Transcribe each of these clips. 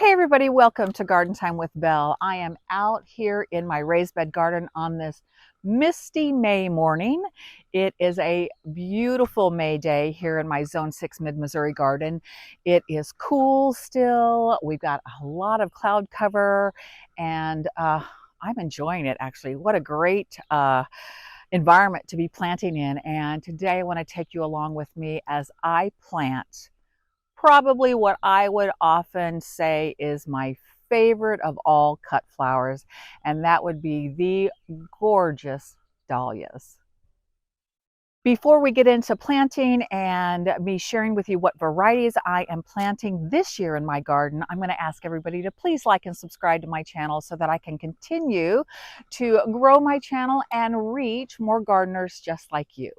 Hey everybody, welcome to Garden Time with Belle. I am out here in my raised bed garden on this misty May morning. It is a beautiful May day here in my Zone 6 Mid-Missouri garden. It is cool still. We've got a lot of cloud cover and I'm enjoying it actually. What a great environment to be planting in. And today I want to take you along with me as I plant probably what I would often say is my favorite of all cut flowers, and that would be the gorgeous dahlias. Before we get into planting and me sharing with you what varieties I am planting this year in my garden, I'm going to ask everybody to please like and subscribe to my channel so that I can continue to grow my channel and reach more gardeners just like you.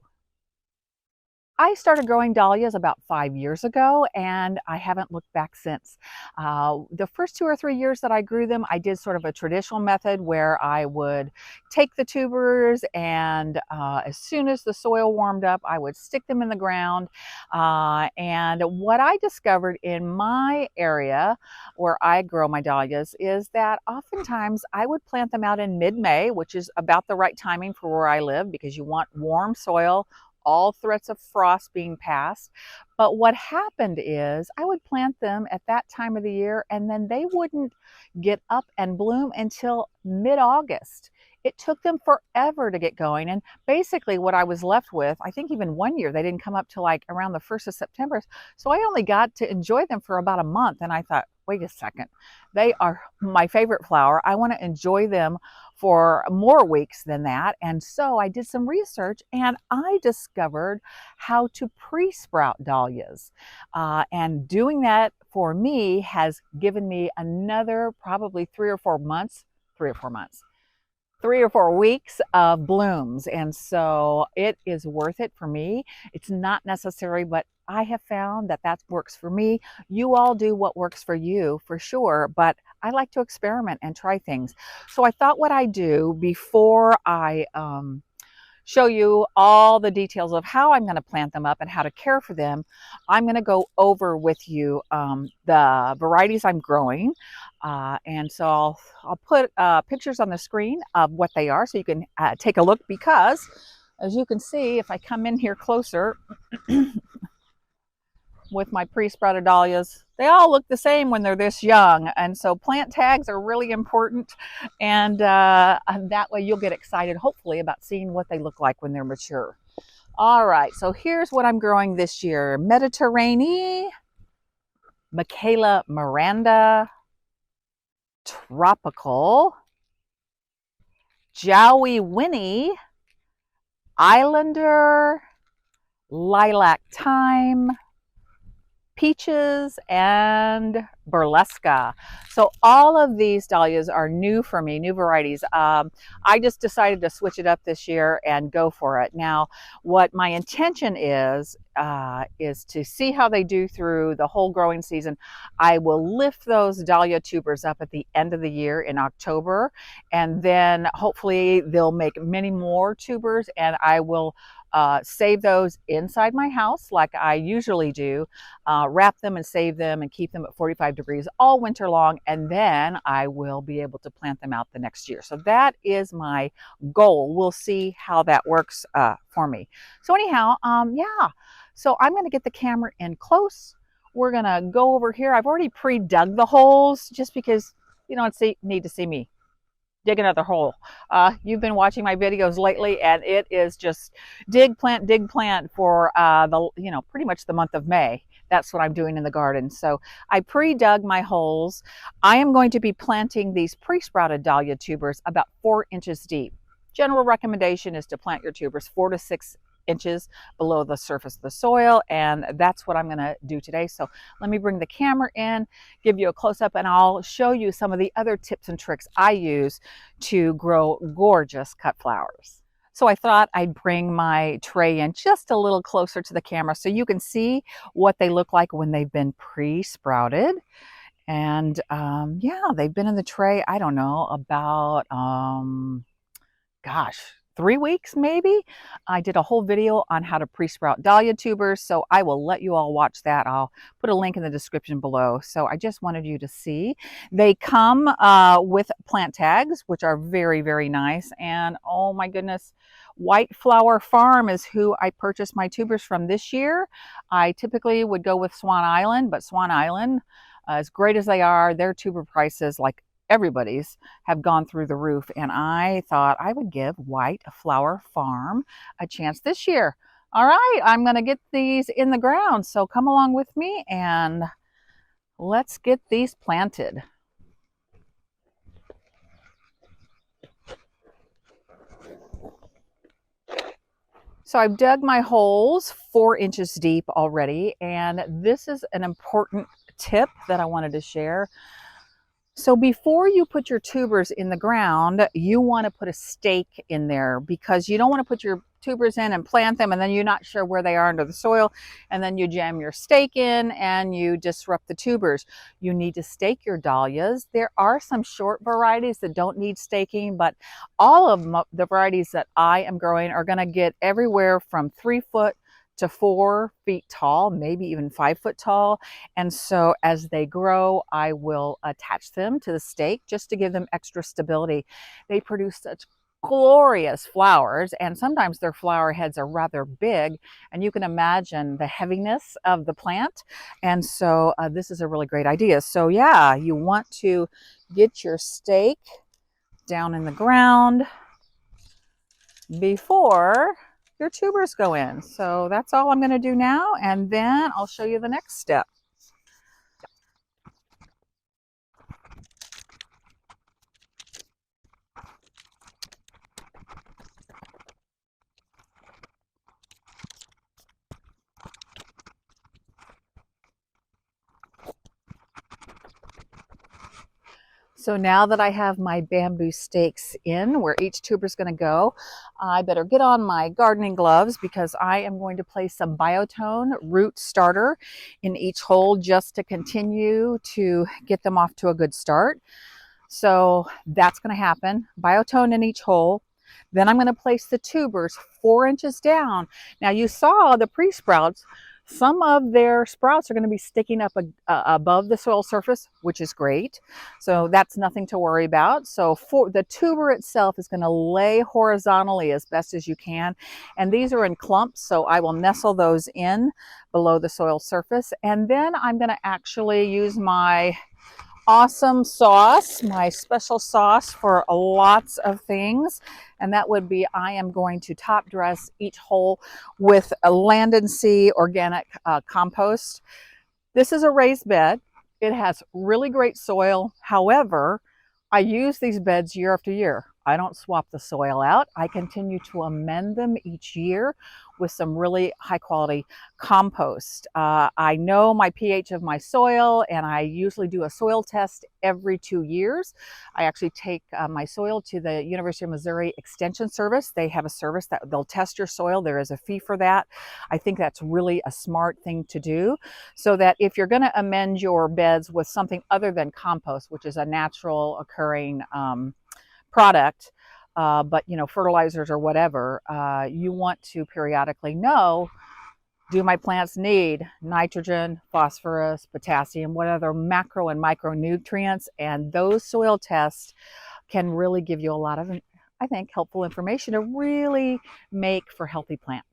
I started growing dahlias about 5 years ago, and I haven't looked back since. The first 2 or 3 years that I grew them, I did sort of a traditional method where I would take the tubers and as soon as the soil warmed up, I would stick them in the ground. And what I discovered in my area where I grow my dahlias is that oftentimes I would plant them out in mid-May, which is about the right timing for where I live because you want warm soil, all threats of frost being past. But what happened is I would plant them at that time of the year and then they wouldn't get up and bloom until mid-August. It took them forever to get going. And basically what I was left with, I think even one year, they didn't come up till like around the 1st of September. So I only got to enjoy them for about a month. And I thought, wait a second, they are my favorite flower. I want to enjoy them for more weeks than that. And so I did some research and I discovered how to pre-sprout dahlias. And doing that for me has given me another probably 3 or 4 weeks of blooms. And so it is worth it for me. It's not necessary, but I have found that that works for me. You all do what works for you for sure, but I like to experiment and try things. So I thought what I do before I show you all the details of how I'm going to plant them up and how to care for them, I'm going to go over with you the varieties I'm growing. And so I'll put pictures on the screen of what they are so you can take a look, because as you can see, if I come in here closer with my pre-sprouted dahlias, they all look the same when they're this young. And so plant tags are really important. And that way you'll get excited, hopefully, about seeing what they look like when they're mature. All right, so here's what I'm growing this year. Mediterranee, Mikayla Miranda, Tropical, Jowie Winnie, Islander, Lilac Time, Peaches, and Burlesca. So all of these dahlias are new for me, new varieties. I just decided to switch it up this year and go for it. Now, what my intention is to see how they do through the whole growing season. I will lift those dahlia tubers up at the end of the year in October, and then hopefully they'll make many more tubers, and I will save those inside my house like I usually do, wrap them and save them and keep them at 45 degrees all winter long, and then I will be able to plant them out the next year. So that is my goal. We'll see how that works for me. So anyhow, yeah, so I'm going to get the camera in close. We're going to go over here. I've already pre-dug the holes just because you don't need to see me dig another hole. You've been watching my videos lately, and it is just dig, plant for pretty much the month of May. That's what I'm doing in the garden. So I pre-dug my holes. I am going to be planting these pre-sprouted dahlia tubers about 4 inches deep. General recommendation is to plant your tubers 4 to 6 inches below the surface of the soil, and that's what I'm going to do today. So let me bring the camera in, give you a close-up, and I'll show you some of the other tips and tricks I use to grow gorgeous cut flowers. So I thought I'd bring my tray in just a little closer to the camera so you can see what they look like when they've been pre-sprouted. And yeah, they've been in the tray, I don't know, about gosh, 3 weeks maybe. I did a whole video on how to pre-sprout dahlia tubers, so I will let you all watch that. I'll put a link in the description below. So I just wanted you to see. They come with plant tags, which are very, very nice. And oh my goodness, White Flower Farm is who I purchased my tubers from this year. I typically would go with Swan Island, but Swan Island, as great as they are, their tuber prices, like everybody's, have gone through the roof, and I thought I would give White Flower Farm a chance this year. All right, I'm going to get these in the ground, so come along with me and let's get these planted. So I've dug my holes 4 inches deep already, and this is an important tip that I wanted to share. So before you put your tubers in the ground, you want to put a stake in there, because you don't want to put your tubers in and plant them and then you're not sure where they are under the soil, and then you jam your stake in and you disrupt the tubers. You need to stake your dahlias. There are some short varieties that don't need staking, but all of the varieties that I am growing are going to get everywhere from 3 foot to 4 feet tall, maybe even 5 foot tall. And so as they grow, I will attach them to the stake just to give them extra stability. They produce such glorious flowers, and sometimes their flower heads are rather big, and you can imagine the heaviness of the plant. And so this is a really great idea. So yeah, you want to get your stake down in the ground before your tubers go in. So that's all I'm going to do now, and then I'll show you the next step. So now that I have my bamboo stakes in where each tuber is going to go, I better get on my gardening gloves, because I am going to place some Biotone root starter in each hole just to continue to get them off to a good start. So that's going to happen. Biotone in each hole. Then I'm going to place the tubers 4 inches down. Now you saw the pre-sprouts. Some of their sprouts are going to be sticking up above the soil surface, which is great. So that's nothing to worry about. So for the tuber itself is going to lay horizontally as best as you can. And these are in clumps, so I will nestle those in below the soil surface. And then I'm going to actually use my awesome sauce, my special sauce for lots of things. And that would be, I am going to top dress each hole with a Land and Sea organic compost. This is a raised bed. It has really great soil. However, I use these beds year after year. I don't swap the soil out. I continue to amend them each year with some really high quality compost. I know my pH of my soil, and I usually do a soil test every 2 years. I actually take my soil to the University of Missouri Extension Service. They have a service that they'll test your soil. There is a fee for that. I think that's really a smart thing to do, so that if you're going to amend your beds with something other than compost, which is a natural occurring product, but you know, fertilizers or whatever, you want to periodically know, do my plants need nitrogen, phosphorus, potassium, what other macro and micronutrients? And those soil tests can really give you a lot of, I think, helpful information to really make for healthy plants.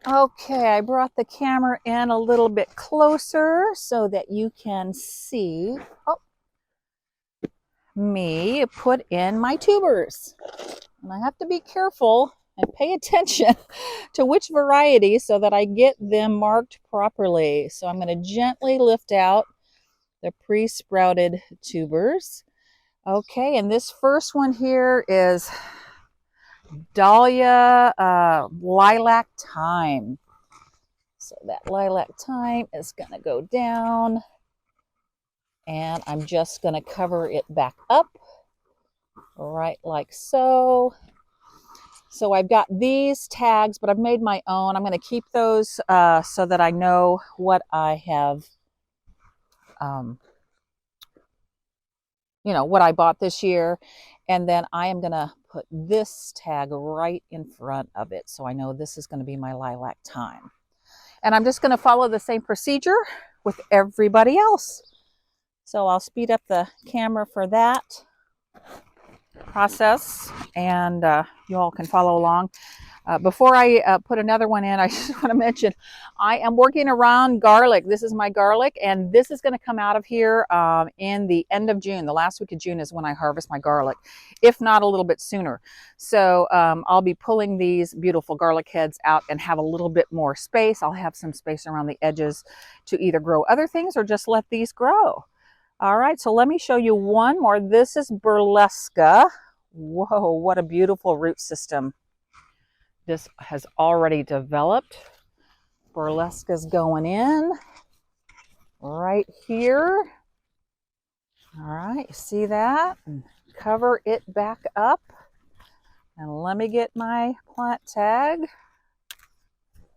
Okay, I brought the camera in a little bit closer so that you can see me put in my tubers. And I have to be careful and pay attention to which variety so that I get them marked properly. So I'm going to gently lift out the pre-sprouted tubers. Okay, and this first one here is Dahlia Lilac Time. So that Lilac Time is going to go down, and I'm just going to cover it back up right like so. So I've got these tags, but I've made my own. I'm going to keep those so that I know what I have, you know, what I bought this year. And then I am going to put this tag right in front of it, so I know this is going to be my Lilac Time. And I'm just going to follow the same procedure with everybody else. So I'll speed up the camera for that process, and you all can follow along. Before I put another one in, I just want to mention I am working around garlic. This is my garlic, and this is going to come out of here in the end of June. The last week of June is when I harvest my garlic, if not a little bit sooner. So I'll be pulling these beautiful garlic heads out and have a little bit more space. I'll have some space around the edges to either grow other things or just let these grow. All right, so let me show you one more. This is Burlesca. Whoa, what a beautiful root system. This has already developed. Burlesca's going in right here. All right, you see that? And cover it back up. And let me get my plant tag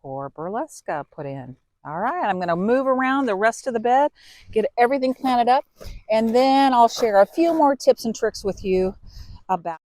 for Burlesca put in. All right, I'm going to move around the rest of the bed, get everything planted up, and then I'll share a few more tips and tricks with you about.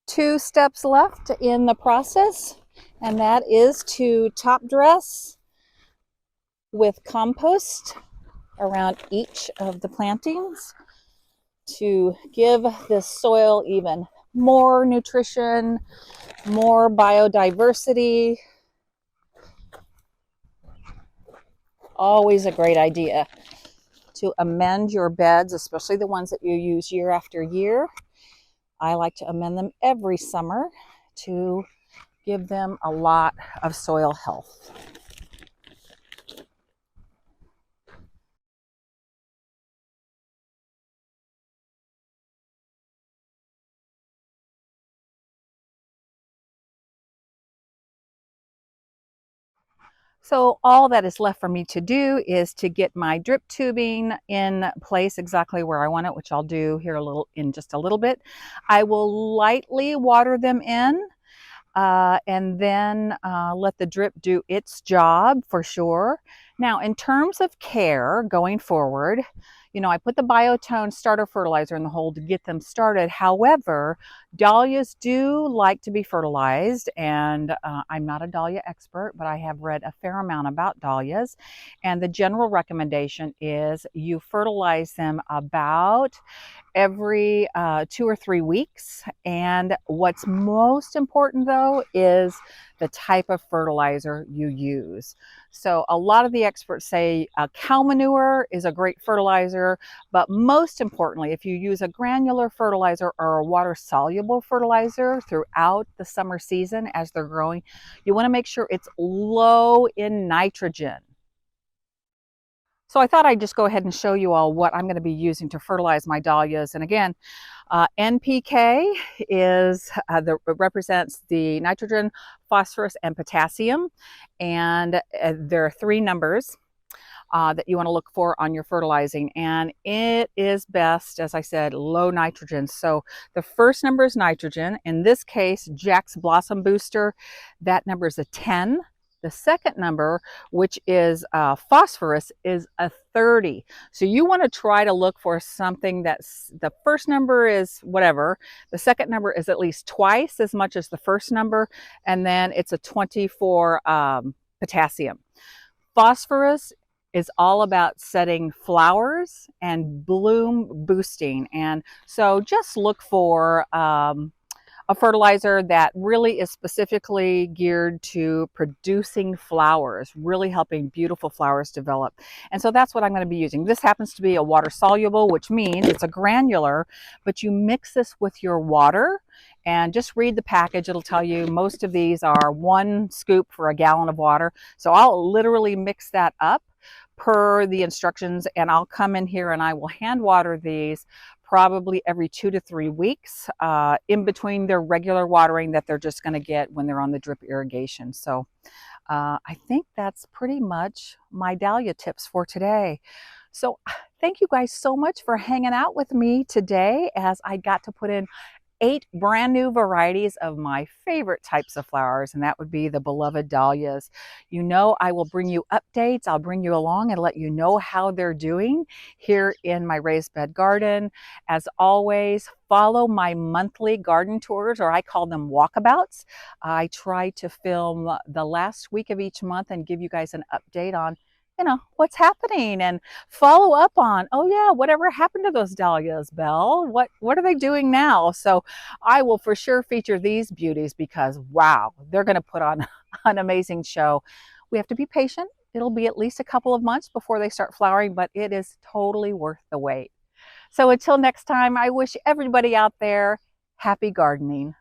Two steps left in the process, and that is to top dress with compost around each of the plantings to give this soil even more nutrition, more biodiversity. Always a great idea to amend your beds, especially the ones that you use year after year. I like to amend them every summer to give them a lot of soil health. So all that is left for me to do is to get my drip tubing in place exactly where I want it, which I'll do here in just a little bit. I will lightly water them in and then let the drip do its job for sure. Now, in terms of care going forward, you know, I put the Biotone starter fertilizer in the hole to get them started. However, dahlias do like to be fertilized, and I'm not a dahlia expert, but I have read a fair amount about dahlias. And the general recommendation is you fertilize them about every 2 or 3 weeks. And what's most important though is the type of fertilizer you use. So a lot of the experts say cow manure is a great fertilizer, but most importantly, if you use a granular fertilizer or a water soluble fertilizer throughout the summer season as they're growing, you want to make sure it's low in nitrogen. So I thought I'd just go ahead and show you all what I'm going to be using to fertilize my dahlias. And again, NPK is represents the nitrogen, phosphorus, and potassium, and there are 3 numbers. that you want to look for on your fertilizing. And it is best, as I said, low nitrogen. So the first number is nitrogen. In this case, Jack's Blossom Booster, that number is a 10. The second number, which is phosphorus, is a 30. So you want to try to look for something that's the first number is whatever. The second number is at least twice as much as the first number. And then it's a 20 for potassium. Phosphorus is all about setting flowers and bloom boosting. And so just look for a fertilizer that really is specifically geared to producing flowers, really helping beautiful flowers develop. And so that's what I'm going to be using. This happens to be a water soluble, which means it's a granular, but you mix this with your water and just read the package. It'll tell you most of these are 1 scoop for a gallon of water. So I'll literally mix that up per the instructions, and I'll come in here and I will hand water these probably every 2 to 3 weeks in between their regular watering that they're just going to get when they're on the drip irrigation. So I think that's pretty much my dahlia tips for today. So thank you guys so much for hanging out with me today as I got to put in 8 brand new varieties of my favorite types of flowers, and that would be the beloved dahlias. You know, I will bring you updates. I'll bring you along and let you know how they're doing here in my raised bed garden. As always, follow my monthly garden tours, or I call them walkabouts. I try to film the last week of each month and give you guys an update on what's happening, and follow up on, oh yeah, whatever happened to those dahlias, Belle? What are they doing now? So I will for sure feature these beauties because wow, they're going to put on an amazing show. We have to be patient. It'll be at least a couple of months before they start flowering, but it is totally worth the wait. So until next time, I wish everybody out there happy gardening.